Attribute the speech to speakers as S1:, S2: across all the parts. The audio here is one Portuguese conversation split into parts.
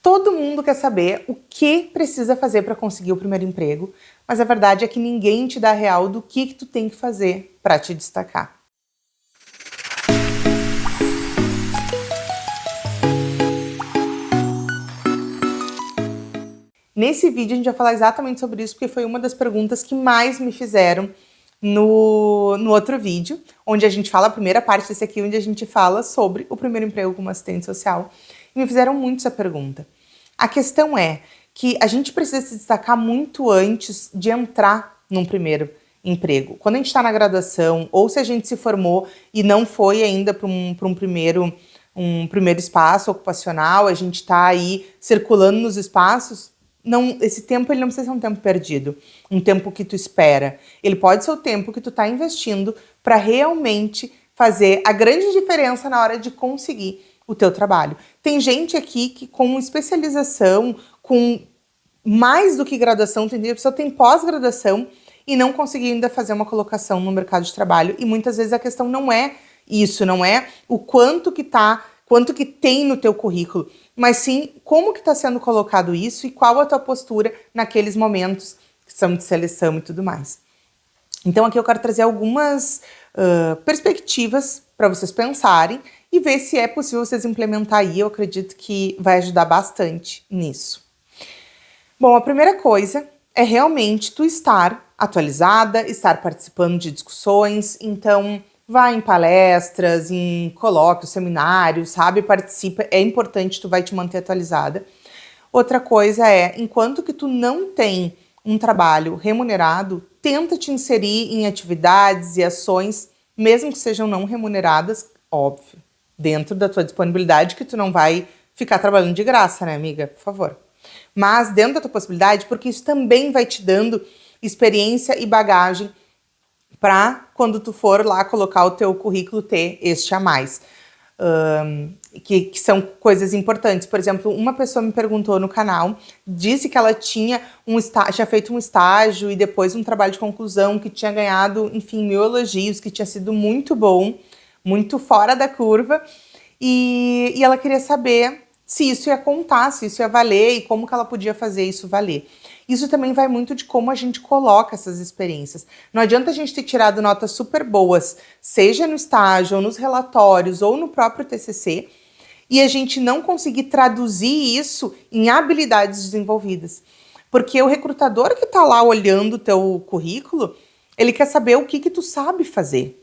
S1: Todo mundo quer saber o que precisa fazer para conseguir o primeiro emprego, mas a verdade é que ninguém te dá a real do que tu tem que fazer para te destacar. Nesse vídeo a gente vai falar exatamente sobre isso, porque foi uma das perguntas que mais me fizeram no outro vídeo, onde a gente fala, a primeira parte desse aqui, onde a gente fala sobre o primeiro emprego como assistente social. E me fizeram muito essa pergunta. A questão é que a gente precisa se destacar muito antes de entrar num primeiro emprego. Quando a gente está na graduação, ou se a gente se formou e não foi ainda para um primeiro espaço ocupacional, a gente está aí circulando nos espaços, esse tempo ele não precisa ser um tempo perdido, um tempo que tu espera. Ele pode ser o tempo que tu está investindo para realmente fazer a grande diferença na hora de conseguir o teu trabalho. Tem gente aqui que com especialização, com mais do que graduação, tem pessoa que tem pós-graduação e não conseguiu ainda fazer uma colocação no mercado de trabalho. E muitas vezes a questão não é isso, não é o quanto que tem no teu currículo, mas sim como que está sendo colocado isso e qual a tua postura naqueles momentos que são de seleção e tudo mais. Então aqui eu quero trazer algumas perspectivas para vocês pensarem e ver se é possível vocês implementar aí. Eu acredito que vai ajudar bastante nisso. Bom, a primeira coisa é realmente tu estar atualizada, estar participando de discussões, então vai em palestras, em colóquios, seminários, sabe? Participa, é importante, tu vai te manter atualizada. Outra coisa é, enquanto que tu não tem um trabalho remunerado, tenta te inserir em atividades e ações, mesmo que sejam não remuneradas, óbvio, dentro da tua disponibilidade, que tu não vai ficar trabalhando de graça, né, amiga? Por favor. Mas dentro da tua possibilidade, porque isso também vai te dando experiência e bagagem para quando tu for lá colocar o teu currículo ter este a mais. Que são coisas importantes. Por exemplo, uma pessoa me perguntou no canal, disse que ela tinha feito um estágio e depois um trabalho de conclusão, que tinha ganhado, enfim, 1000 elogios, que tinha sido muito bom, muito fora da curva, e ela queria saber se isso ia contar, se isso ia valer e como que ela podia fazer isso valer. Isso também vai muito de como a gente coloca essas experiências. Não adianta a gente ter tirado notas super boas, seja no estágio, ou nos relatórios, ou no próprio TCC, e a gente não conseguir traduzir isso em habilidades desenvolvidas. Porque o recrutador que está lá olhando o teu currículo, ele quer saber o que tu sabe fazer,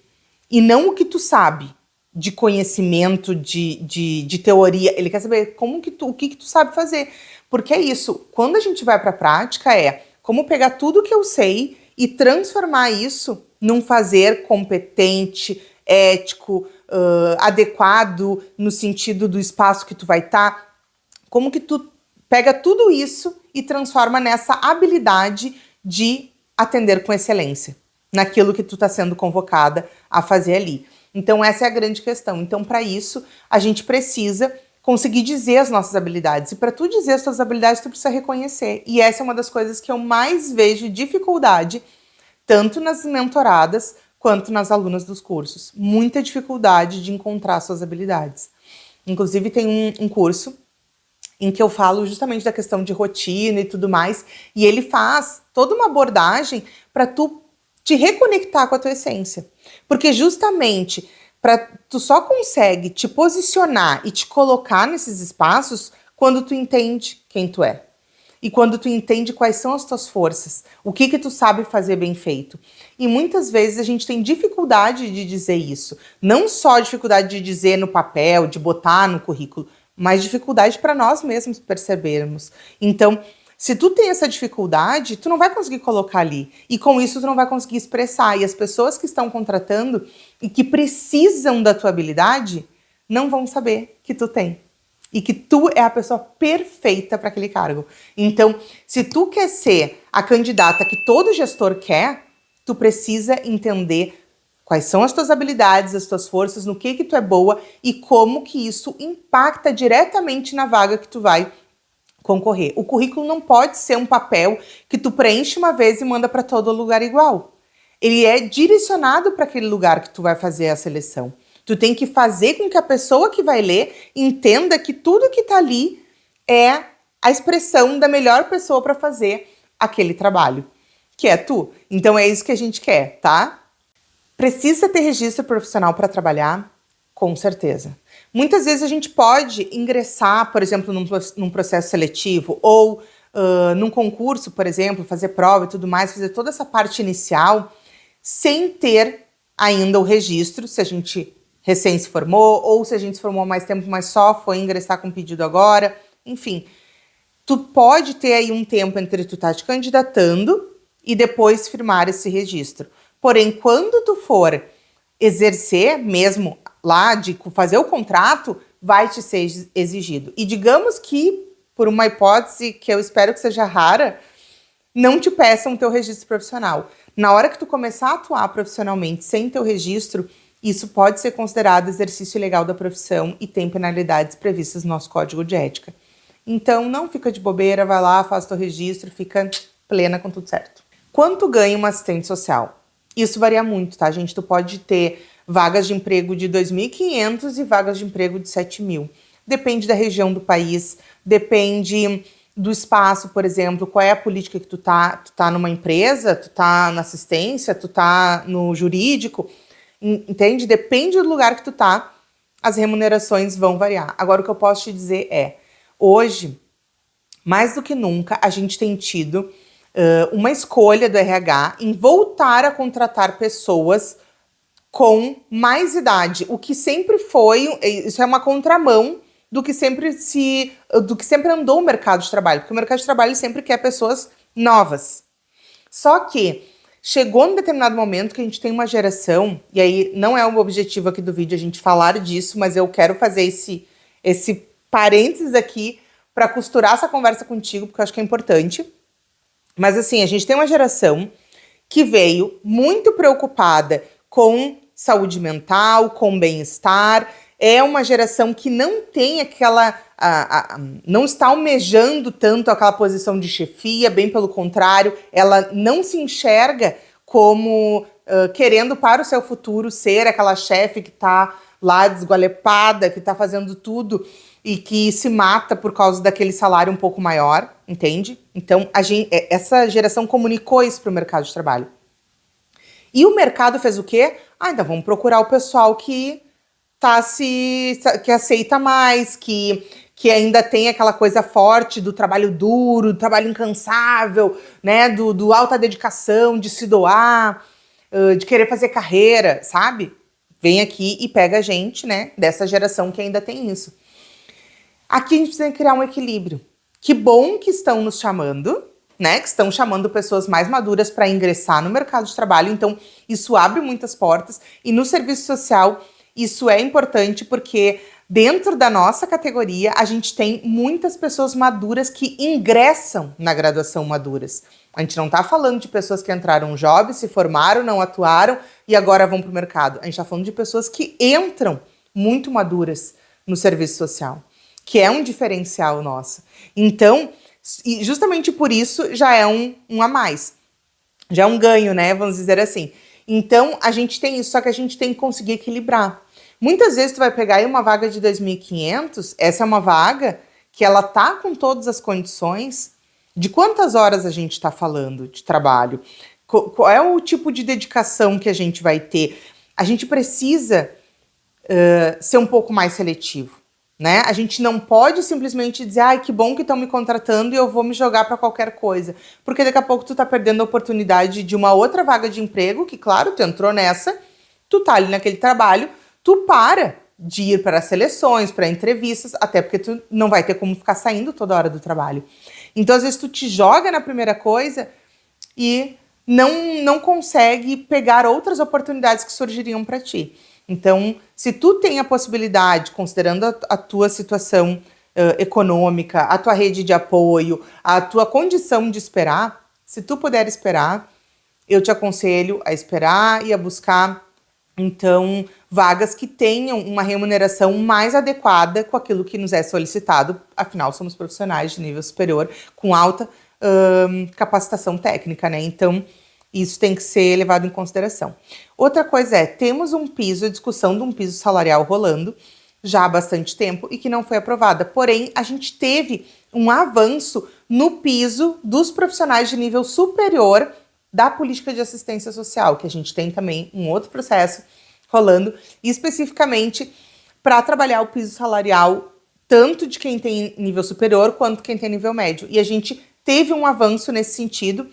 S1: e não o que tu sabe de conhecimento, de teoria. Ele quer saber o que tu sabe fazer. Porque é isso, quando a gente vai para a prática é como pegar tudo que eu sei e transformar isso num fazer competente, ético, adequado no sentido do espaço que tu vai estar. Como que tu pega tudo isso e transforma nessa habilidade de atender com excelência, naquilo que tu está sendo convocada a fazer ali. Então essa é a grande questão. Então para isso a gente precisa conseguir dizer as nossas habilidades. E para tu dizer as tuas habilidades, tu precisa reconhecer. E essa é uma das coisas que eu mais vejo dificuldade, tanto nas mentoradas quanto nas alunas dos cursos. Muita dificuldade de encontrar suas habilidades. Inclusive tem um curso em que eu falo justamente da questão de rotina e tudo mais, e ele faz toda uma abordagem para tu te reconectar com a tua essência. Porque justamente tu só consegue te posicionar e te colocar nesses espaços quando tu entende quem tu é. E quando tu entende quais são as tuas forças, o que tu sabe fazer bem feito. E muitas vezes a gente tem dificuldade de dizer isso. Não só dificuldade de dizer no papel, de botar no currículo, mas dificuldade para nós mesmos percebermos. Então, se tu tem essa dificuldade, tu não vai conseguir colocar ali. E com isso tu não vai conseguir expressar. E as pessoas que estão contratando e que precisam da tua habilidade, não vão saber que tu tem. E que tu é a pessoa perfeita para aquele cargo. Então, se tu quer ser a candidata que todo gestor quer, tu precisa entender quais são as tuas habilidades, as tuas forças, no que tu é boa e como que isso impacta diretamente na vaga que tu vai concorrer. O currículo não pode ser um papel que tu preenche uma vez e manda para todo lugar igual. Ele é direcionado para aquele lugar que tu vai fazer a seleção. Tu tem que fazer com que a pessoa que vai ler entenda que tudo que tá ali é a expressão da melhor pessoa para fazer aquele trabalho, que é tu. Então é isso que a gente quer, tá? Precisa ter registro profissional para trabalhar? Com certeza. Muitas vezes a gente pode ingressar, por exemplo, num processo seletivo ou num concurso, por exemplo, fazer prova e tudo mais, fazer toda essa parte inicial sem ter ainda o registro, se a gente recém se formou ou se a gente se formou há mais tempo, mas só foi ingressar com pedido agora. Enfim, tu pode ter aí um tempo entre tu tá te candidatando e depois firmar esse registro. Porém, quando tu for exercer mesmo lá, de fazer o contrato, vai te ser exigido. E digamos que, por uma hipótese que eu espero que seja rara, não te peçam o teu registro profissional. Na hora que tu começar a atuar profissionalmente sem teu registro, isso pode ser considerado exercício ilegal da profissão e tem penalidades previstas no nosso Código de Ética. Então, não fica de bobeira, vai lá, faz teu registro, fica plena com tudo certo. Quanto ganha uma assistente social? Isso varia muito, tá, gente? Tu pode ter vagas de emprego de 2.500 e vagas de emprego de 7.000. Depende da região do país, depende do espaço, por exemplo, qual é a política que tu tá. Tu tá numa empresa, tu tá na assistência, tu tá no jurídico, entende? Depende do lugar que tu tá, as remunerações vão variar. Agora, o que eu posso te dizer é, hoje, mais do que nunca, a gente tem tido uma escolha do RH em voltar a contratar pessoas com mais idade, o que sempre foi, isso é uma contramão do que sempre andou o mercado de trabalho, porque o mercado de trabalho sempre quer pessoas novas. Só que chegou num determinado momento que a gente tem uma geração, e aí não é o objetivo aqui do vídeo a gente falar disso, mas eu quero fazer esse parênteses aqui para costurar essa conversa contigo, porque eu acho que é importante. Mas assim, a gente tem uma geração que veio muito preocupada com saúde mental, com bem-estar. É uma geração que não tem aquela... não está almejando tanto aquela posição de chefia, bem pelo contrário, ela não se enxerga como querendo para o seu futuro ser aquela chefe que está lá desgualepada, que está fazendo tudo e que se mata por causa daquele salário um pouco maior, entende? Então, essa geração comunicou isso para o mercado de trabalho. E o mercado fez o quê? Então vamos procurar o pessoal que aceita mais, que ainda tem aquela coisa forte do trabalho duro, do trabalho incansável, né? Do alta dedicação, de se doar, de querer fazer carreira, sabe? Vem aqui e pega a gente, né? Dessa geração que ainda tem isso. Aqui a gente precisa criar um equilíbrio. Que bom que estão nos chamando, né? Que estão chamando pessoas mais maduras para ingressar no mercado de trabalho. Então, isso abre muitas portas. E no serviço social, isso é importante porque dentro da nossa categoria, a gente tem muitas pessoas maduras que ingressam na graduação maduras. A gente não está falando de pessoas que entraram jovens, se formaram, não atuaram e agora vão para o mercado. A gente está falando de pessoas que entram muito maduras no serviço social, que é um diferencial nosso. Então, e justamente por isso já é um a mais. Já é um ganho, né? Vamos dizer assim. Então, a gente tem isso, só que a gente tem que conseguir equilibrar. Muitas vezes tu vai pegar aí uma vaga de 2.500, essa é uma vaga que ela tá com todas as condições. De quantas horas a gente está falando de trabalho? Qual é o tipo de dedicação que a gente vai ter? A gente precisa ser um pouco mais seletivo, né? A gente não pode simplesmente dizer, que bom que estão me contratando e eu vou me jogar para qualquer coisa. Porque daqui a pouco tu tá perdendo a oportunidade de uma outra vaga de emprego, que claro, tu entrou nessa, tu tá ali naquele trabalho, tu para de ir para seleções, para entrevistas, até porque tu não vai ter como ficar saindo toda hora do trabalho. Então, às vezes, tu te joga na primeira coisa e não consegue pegar outras oportunidades que surgiriam para ti. Então, se tu tem a possibilidade, considerando a tua situação econômica, a tua rede de apoio, a tua condição de esperar, se tu puder esperar, eu te aconselho a esperar e a buscar, então, vagas que tenham uma remuneração mais adequada com aquilo que nos é solicitado. Afinal, somos profissionais de nível superior com alta capacitação técnica, né? Então, isso tem que ser levado em consideração. Outra coisa temos um piso, a discussão de um piso salarial rolando, já há bastante tempo e que não foi aprovada. Porém, a gente teve um avanço no piso dos profissionais de nível superior da política de assistência social, que a gente tem também um outro processo rolando, especificamente para trabalhar o piso salarial tanto de quem tem nível superior quanto quem tem nível médio. E a gente teve um avanço nesse sentido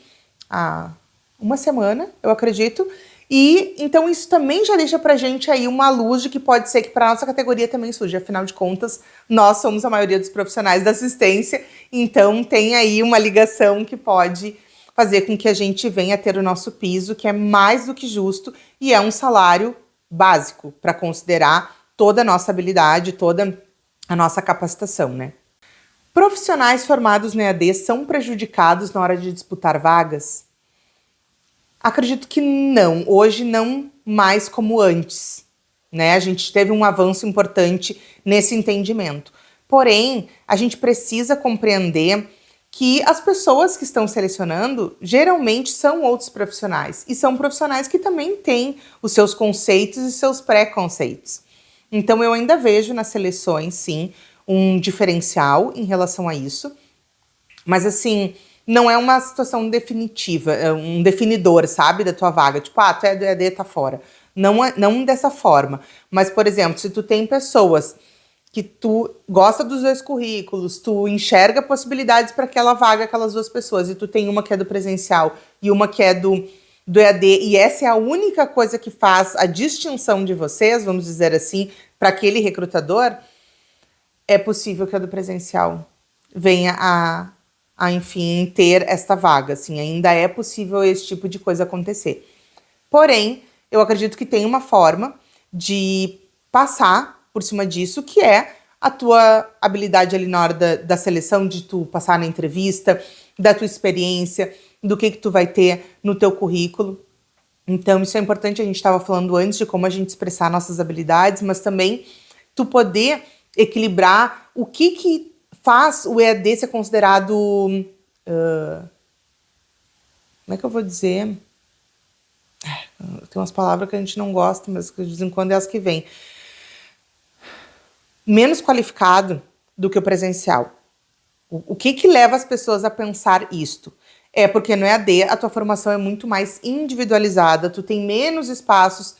S1: há uma semana, eu acredito. E então isso também já deixa pra gente aí uma luz de que pode ser que para nossa categoria também surja. Afinal de contas, nós somos a maioria dos profissionais da assistência, então tem aí uma ligação que pode fazer com que a gente venha ter o nosso piso, que é mais do que justo e é um salário básico para considerar toda a nossa habilidade, toda a nossa capacitação, né? Profissionais formados no EAD são prejudicados na hora de disputar vagas? Acredito que não. Hoje não mais como antes, né? A gente teve um avanço importante nesse entendimento. Porém, a gente precisa compreender que as pessoas que estão selecionando geralmente são outros profissionais. E são profissionais que também têm os seus conceitos e seus preconceitos. Então, eu ainda vejo nas seleções, sim, um diferencial em relação a isso. Mas, assim, não é uma situação definitiva, é um definidor, sabe, da tua vaga. Tipo, tu é do EAD, tá fora. Não dessa forma. Mas, por exemplo, se tu tem pessoas que tu gosta dos dois currículos, tu enxerga possibilidades para aquela vaga, aquelas duas pessoas, e tu tem uma que é do presencial e uma que é do EAD, e essa é a única coisa que faz a distinção de vocês, vamos dizer assim, para aquele recrutador, é possível que a do presencial venha enfim, ter esta vaga, assim, ainda é possível esse tipo de coisa acontecer. Porém, eu acredito que tem uma forma de passar por cima disso, que é a tua habilidade ali na hora da seleção, de tu passar na entrevista, da tua experiência, do que tu vai ter no teu currículo. Então, isso é importante, a gente estava falando antes de como a gente expressar nossas habilidades, mas também tu poder equilibrar o que faz o EAD ser considerado... como é que eu vou dizer? Tem umas palavras que a gente não gosta, mas que de vez em quando é as que vêm. Menos qualificado do que o presencial. O que leva as pessoas a pensar isto? É porque no EAD a tua formação é muito mais individualizada, tu tem menos espaços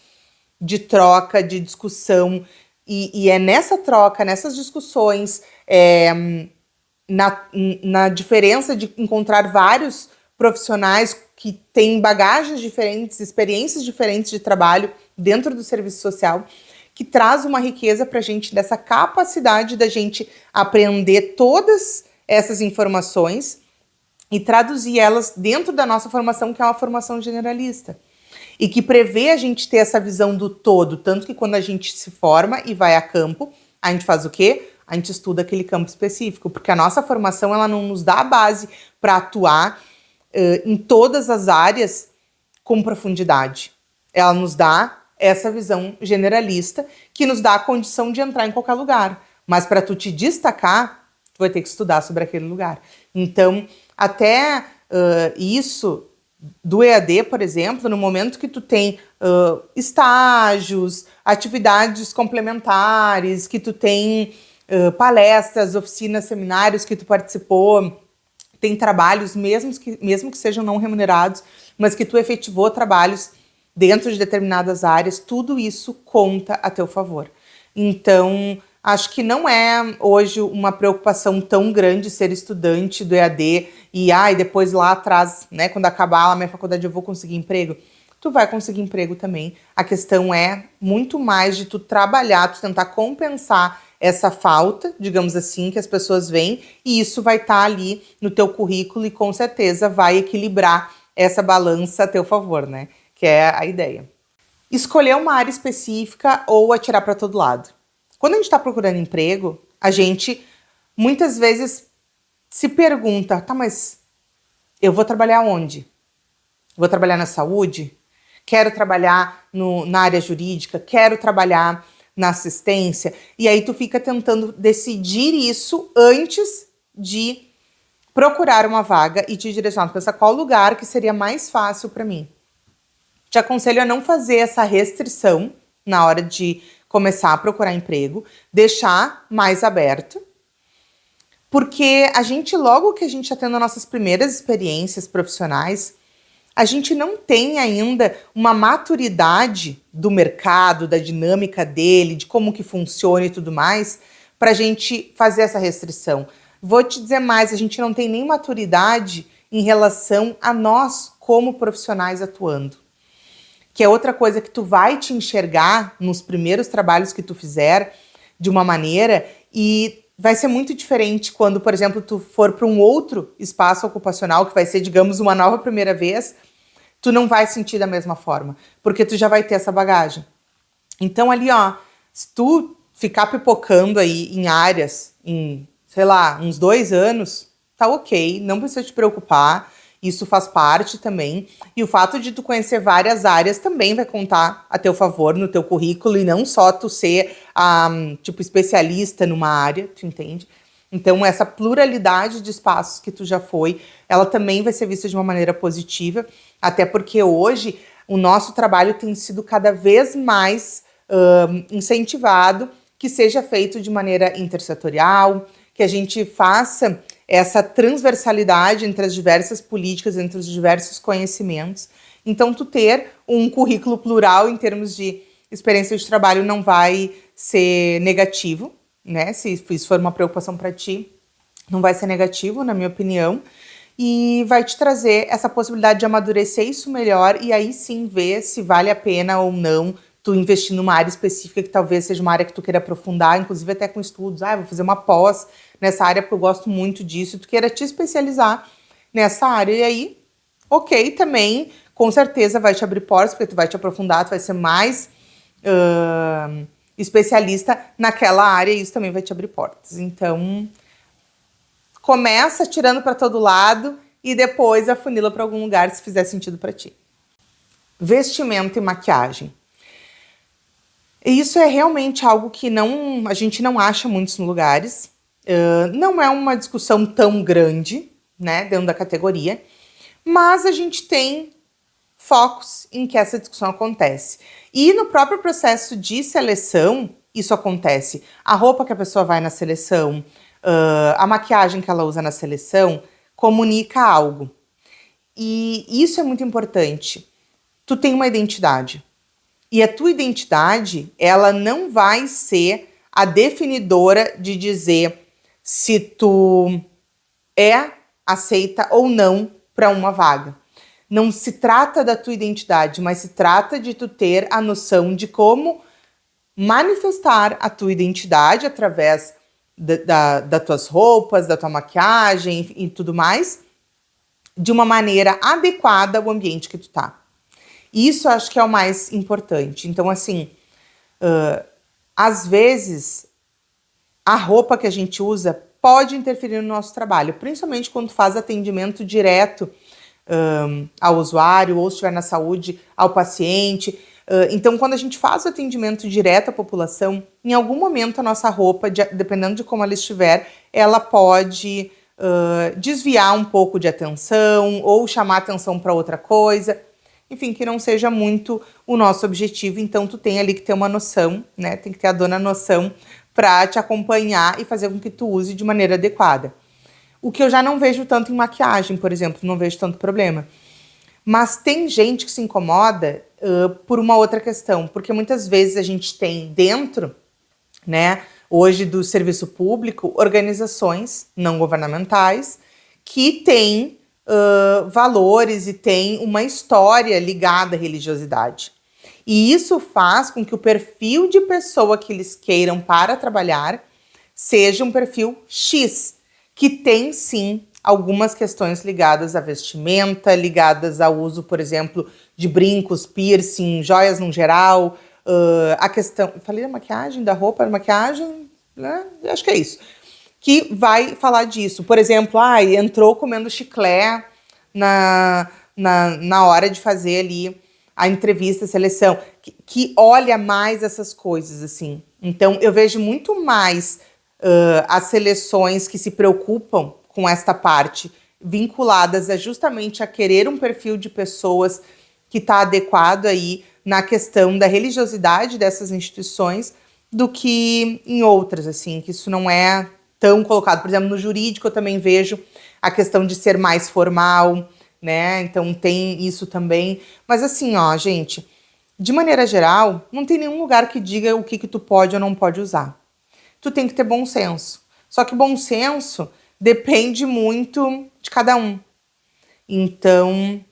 S1: de troca, de discussão, e é nessa troca, nessas discussões, na diferença de encontrar vários profissionais que têm bagagens diferentes, experiências diferentes de trabalho dentro do serviço social, que traz uma riqueza para a gente dessa capacidade da gente aprender todas essas informações e traduzir elas dentro da nossa formação, que é uma formação generalista. E que prevê a gente ter essa visão do todo, tanto que quando a gente se forma e vai a campo, a gente faz o quê? A gente estuda aquele campo específico, porque a nossa formação ela não nos dá a base para atuar em todas as áreas com profundidade. Ela nos dá essa visão generalista que nos dá a condição de entrar em qualquer lugar. Mas para tu te destacar, tu vai ter que estudar sobre aquele lugar. Então, até isso do EAD, por exemplo, no momento que tu tem estágios, atividades complementares, que tu tem palestras, oficinas, seminários que tu participou, tem trabalhos, mesmo que sejam não remunerados, mas que tu efetivou trabalhos dentro de determinadas áreas, tudo isso conta a teu favor. Então, acho que não é hoje uma preocupação tão grande ser estudante do EAD e depois lá atrás, né, quando acabar a minha faculdade eu vou conseguir emprego. Tu vai conseguir emprego também. A questão é muito mais de tu trabalhar, tu tentar compensar essa falta, digamos assim, que as pessoas veem, e isso vai estar ali no teu currículo e com certeza vai equilibrar essa balança a teu favor, né? Que é a ideia. Escolher uma área específica ou atirar para todo lado. Quando a gente está procurando emprego, a gente muitas vezes se pergunta, tá, mas eu vou trabalhar onde? Vou trabalhar na saúde? Quero trabalhar na área jurídica? Quero trabalhar na assistência? E aí tu fica tentando decidir isso antes de procurar uma vaga e te direcionar, pensar qual lugar que seria mais fácil para mim. Te aconselho a não fazer essa restrição na hora de começar a procurar emprego, deixar mais aberto, porque a gente, logo que a gente está tendo nossas primeiras experiências profissionais, a gente não tem ainda uma maturidade do mercado, da dinâmica dele, de como que funciona e tudo mais, para a gente fazer essa restrição. Vou te dizer mais, a gente não tem nem maturidade em relação a nós como profissionais atuando. Que é outra coisa que tu vai te enxergar nos primeiros trabalhos que tu fizer de uma maneira e vai ser muito diferente quando, por exemplo, tu for para um outro espaço ocupacional, que vai ser, digamos, uma nova primeira vez, tu não vai sentir da mesma forma, porque tu já vai ter essa bagagem. Então ali, ó, se tu ficar pipocando aí em áreas, em, sei lá, uns 2 anos, tá ok, não precisa te preocupar, isso faz parte também. E o fato de tu conhecer várias áreas também vai contar a teu favor no teu currículo e não só tu ser, tipo, especialista numa área, tu entende? Então, essa pluralidade de espaços que tu já foi, ela também vai ser vista de uma maneira positiva, até porque hoje o nosso trabalho tem sido cada vez mais incentivado que seja feito de maneira intersetorial, que a gente faça essa transversalidade entre as diversas políticas, entre os diversos conhecimentos. Então, tu ter um currículo plural em termos de experiência de trabalho não vai ser negativo, né? Se isso for uma preocupação para ti, não vai ser negativo, na minha opinião, e vai te trazer essa possibilidade de amadurecer isso melhor e aí sim ver se vale a pena ou não tu investir numa área específica que talvez seja uma área que tu queira aprofundar, inclusive até com estudos. Vou fazer uma pós nessa área porque eu gosto muito disso, tu queira te especializar nessa área. E aí, ok, também, com certeza vai te abrir portas, porque tu vai te aprofundar, tu vai ser mais especialista naquela área e isso também vai te abrir portas. Então, começa tirando para todo lado e depois afunila para algum lugar se fizer sentido para ti. Vestimento e maquiagem. Isso é realmente algo que a gente não acha em muitos lugares. Não é uma discussão tão grande, né, dentro da categoria, mas a gente tem focos em que essa discussão acontece. E no próprio processo de seleção, isso acontece. A roupa que a pessoa vai na seleção, a maquiagem que ela usa na seleção, comunica algo. E isso é muito importante. Tu tem uma identidade. E a tua identidade, ela não vai ser a definidora de dizer se tu é aceita ou não para uma vaga. Não se trata da tua identidade, mas se trata de tu ter a noção de como manifestar a tua identidade através das tuas roupas, da tua maquiagem e tudo mais, de uma maneira adequada ao ambiente que tu tá. Isso eu acho que é o mais importante. Então, assim, às vezes, a roupa que a gente usa pode interferir no nosso trabalho, principalmente quando faz atendimento direto ao usuário, ou se estiver na saúde, ao paciente. Então, quando a gente faz o atendimento direto à população, em algum momento a nossa roupa, dependendo de como ela estiver, ela pode desviar um pouco de atenção ou chamar atenção para outra coisa. Enfim, que não seja muito o nosso objetivo, então tu tem ali que ter uma noção, né? Tem que ter a dona noção para te acompanhar e fazer com que tu use de maneira adequada. O que eu já não vejo tanto em maquiagem, por exemplo, não vejo tanto problema. Mas tem gente que se incomoda por uma outra questão, porque muitas vezes a gente tem dentro, né, hoje do serviço público, organizações não governamentais que têm valores e tem uma história ligada à religiosidade. E isso faz com que o perfil de pessoa que eles queiram para trabalhar seja um perfil X, que tem sim algumas questões ligadas à vestimenta, ligadas ao uso, por exemplo, de brincos, piercing, joias no geral, a questão... Falei da maquiagem, da roupa, da maquiagem, né? Acho que é isso. Que vai falar disso. Por exemplo, entrou comendo chiclete na hora de fazer ali a entrevista, a seleção, que olha mais essas coisas, assim. Então, eu vejo muito mais as seleções que se preocupam com esta parte, vinculadas justamente a querer um perfil de pessoas que está adequado aí na questão da religiosidade dessas instituições do que em outras, assim, que isso não é tão colocado. Por exemplo, no jurídico eu também vejo a questão de ser mais formal, né? Então tem isso também. Mas assim, ó, gente, de maneira geral, não tem nenhum lugar que diga o que tu pode ou não pode usar. Tu tem que ter bom senso. Só que bom senso depende muito de cada um. Então,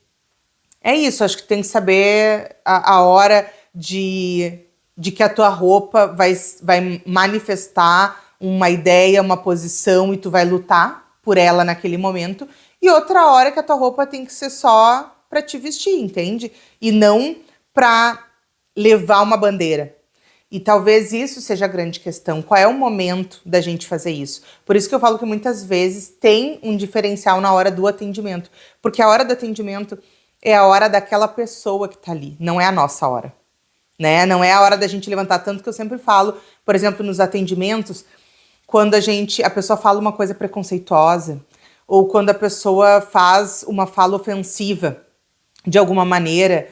S1: é isso. Acho que tem que saber a hora de que a tua roupa vai manifestar uma ideia, uma posição e tu vai lutar por ela naquele momento. E outra hora que a tua roupa tem que ser só pra te vestir, entende? E não pra levar uma bandeira. E talvez isso seja a grande questão. Qual é o momento da gente fazer isso? Por isso que eu falo que muitas vezes tem um diferencial na hora do atendimento. Porque a hora do atendimento é a hora daquela pessoa que tá ali, não é a nossa hora. Né? Não é a hora da gente levantar, tanto que eu sempre falo, por exemplo, nos atendimentos, quando a pessoa fala uma coisa preconceituosa, ou quando a pessoa faz uma fala ofensiva de alguma maneira,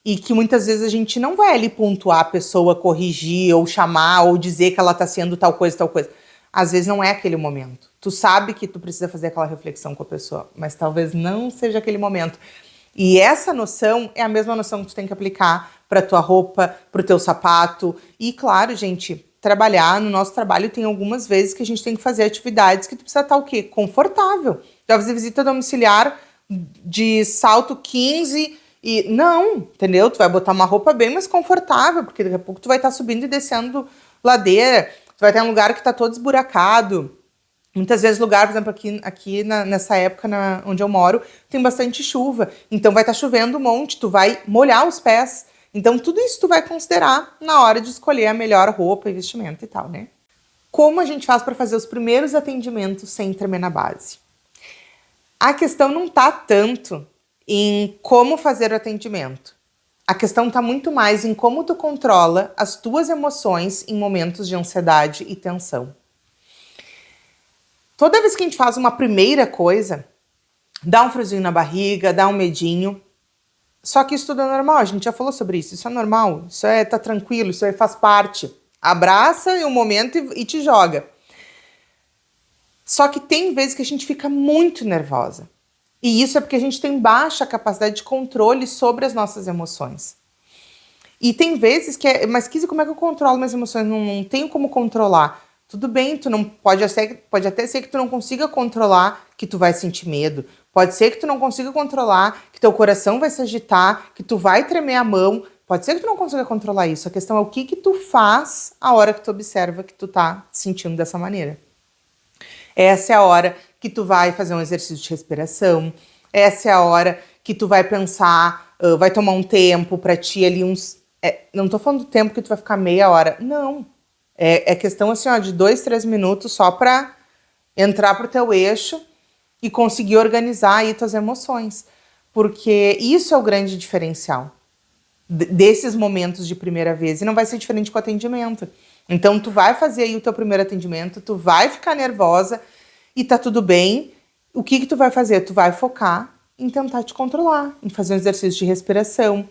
S1: e que muitas vezes a gente não vai ali pontuar a pessoa, corrigir, ou chamar, ou dizer que ela tá sendo tal coisa, tal coisa. Às vezes não é aquele momento. Tu sabe que tu precisa fazer aquela reflexão com a pessoa, mas talvez não seja aquele momento. E essa noção é a mesma noção que tu tem que aplicar para tua roupa, para o teu sapato. E claro, gente, trabalhar, no nosso trabalho tem algumas vezes que a gente tem que fazer atividades que tu precisa estar o quê? Confortável. Já fazer visita domiciliar de salto 15 e não, entendeu? Tu vai botar uma roupa bem mais confortável, porque daqui a pouco tu vai estar subindo e descendo ladeira, tu vai ter um lugar que tá todo esburacado. Muitas vezes lugar, por exemplo, aqui nessa época onde eu moro, tem bastante chuva. Então vai estar chovendo um monte, tu vai molhar os pés. Então tudo isso tu vai considerar na hora de escolher a melhor roupa e vestimento e tal, né? Como a gente faz para fazer os primeiros atendimentos sem tremer na base? A questão não tá tanto em como fazer o atendimento. A questão tá muito mais em como tu controla as tuas emoções em momentos de ansiedade e tensão. Toda vez que a gente faz uma primeira coisa, dá um friozinho na barriga, dá um medinho. Só que isso tudo é normal, a gente já falou sobre isso. Isso é normal, tá tranquilo, isso faz parte. Abraça em um momento e te joga. Só que tem vezes que a gente fica muito nervosa. E isso é porque a gente tem baixa capacidade de controle sobre as nossas emoções. E tem vezes que mas Kizzy, como é que eu controlo minhas emoções? Não tenho como controlar. Tudo bem, tu não pode até ser que tu não consiga controlar que tu vai sentir medo. Pode ser que tu não consiga controlar que teu coração vai se agitar, que tu vai tremer a mão. Pode ser que tu não consiga controlar isso. A questão é o que tu faz a hora que tu observa que tu tá sentindo dessa maneira. Essa é a hora que tu vai fazer um exercício de respiração. Essa é a hora que tu vai pensar, vai tomar um tempo pra ti ali não tô falando do tempo que tu vai ficar meia hora. Não. É questão assim, ó, de 2, 3 minutos só pra entrar pro teu eixo e conseguir organizar aí tuas emoções. Porque isso é o grande diferencial desses momentos de primeira vez. E não vai ser diferente com o atendimento. Então, tu vai fazer aí o teu primeiro atendimento, tu vai ficar nervosa e tá tudo bem. O que tu vai fazer? Tu vai focar em tentar te controlar, em fazer um exercício de respiração,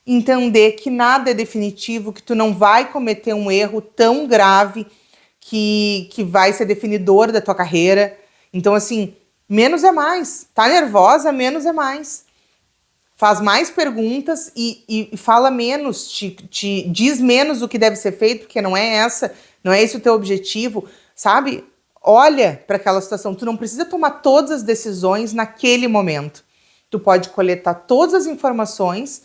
S1: entender que nada é definitivo, que tu não vai cometer um erro tão grave que vai ser definidor da tua carreira. Então, assim, menos é mais. Tá nervosa, menos é mais. Faz mais perguntas e fala menos, te diz menos o que deve ser feito, porque não é esse o teu objetivo, sabe? Olha para aquela situação. Tu não precisa tomar todas as decisões naquele momento. Tu pode coletar todas as informações,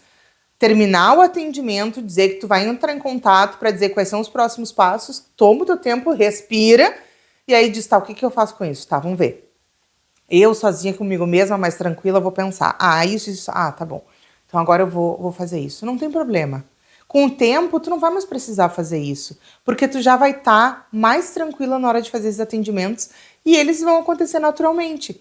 S1: terminar o atendimento, dizer que tu vai entrar em contato para dizer quais são os próximos passos, toma o teu tempo, respira, e aí diz, tá, o que eu faço com isso? Tá, vamos ver. Eu, sozinha comigo mesma, mais tranquila, vou pensar. Isso. Ah, tá bom. Então agora eu vou fazer isso. Não tem problema. Com o tempo, tu não vai mais precisar fazer isso. Porque tu já vai estar mais tranquila na hora de fazer esses atendimentos e eles vão acontecer naturalmente.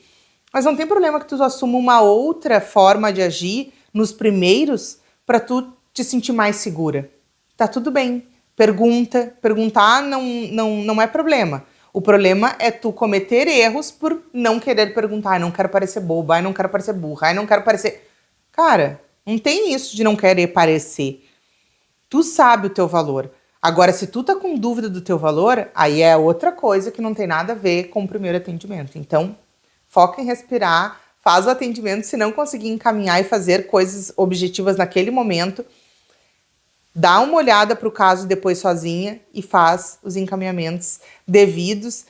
S1: Mas não tem problema que tu assuma uma outra forma de agir nos primeiros para tu te sentir mais segura. Tá tudo bem. Perguntar não é problema. O problema é tu cometer erros por não querer perguntar. Não quero parecer boba, não quero parecer burra, não quero parecer... Cara, Não tem isso de não querer parecer. Tu sabe o teu valor. Agora, se tu tá com dúvida do teu valor, aí é outra coisa que não tem nada a ver com o primeiro atendimento. Então, foca em respirar, faz o atendimento. Se não conseguir encaminhar e fazer coisas objetivas naquele momento, dá uma olhada para o caso depois sozinha e faz os encaminhamentos devidos.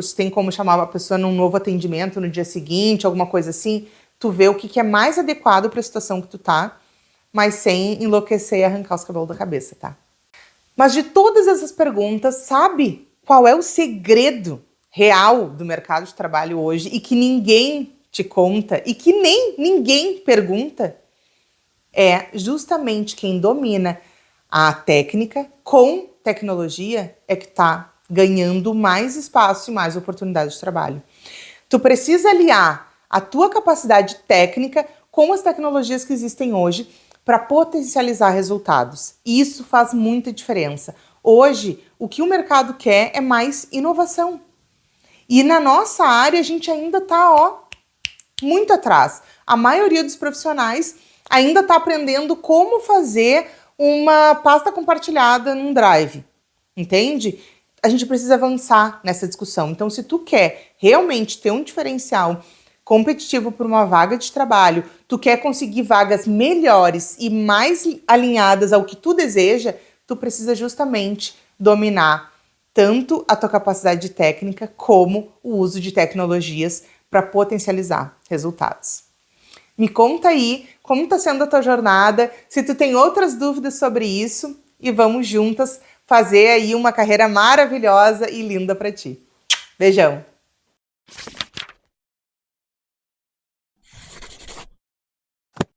S1: Se tem como chamar a pessoa num novo atendimento no dia seguinte, alguma coisa assim, tu vê o que é mais adequado para a situação que tu tá, mas sem enlouquecer e arrancar os cabelos da cabeça, tá? Mas de todas essas perguntas, sabe qual é o segredo real do mercado de trabalho hoje e que ninguém te conta e que nem ninguém pergunta? É justamente quem domina a técnica com tecnologia é que está ganhando mais espaço e mais oportunidade de trabalho. Tu precisa aliar a tua capacidade técnica com as tecnologias que existem hoje para potencializar resultados. E isso faz muita diferença. Hoje, o que o mercado quer é mais inovação. E na nossa área, a gente ainda está muito atrás. A maioria dos profissionais ainda está aprendendo como fazer uma pasta compartilhada num Drive, entende? A gente precisa avançar nessa discussão. Então, se tu quer realmente ter um diferencial competitivo por uma vaga de trabalho, tu quer conseguir vagas melhores e mais alinhadas ao que tu deseja, tu precisa justamente dominar tanto a tua capacidade técnica como o uso de tecnologias para potencializar resultados. Me conta aí como está sendo a tua jornada, se tu tem outras dúvidas sobre isso e vamos juntas fazer aí uma carreira maravilhosa e linda para ti. Beijão!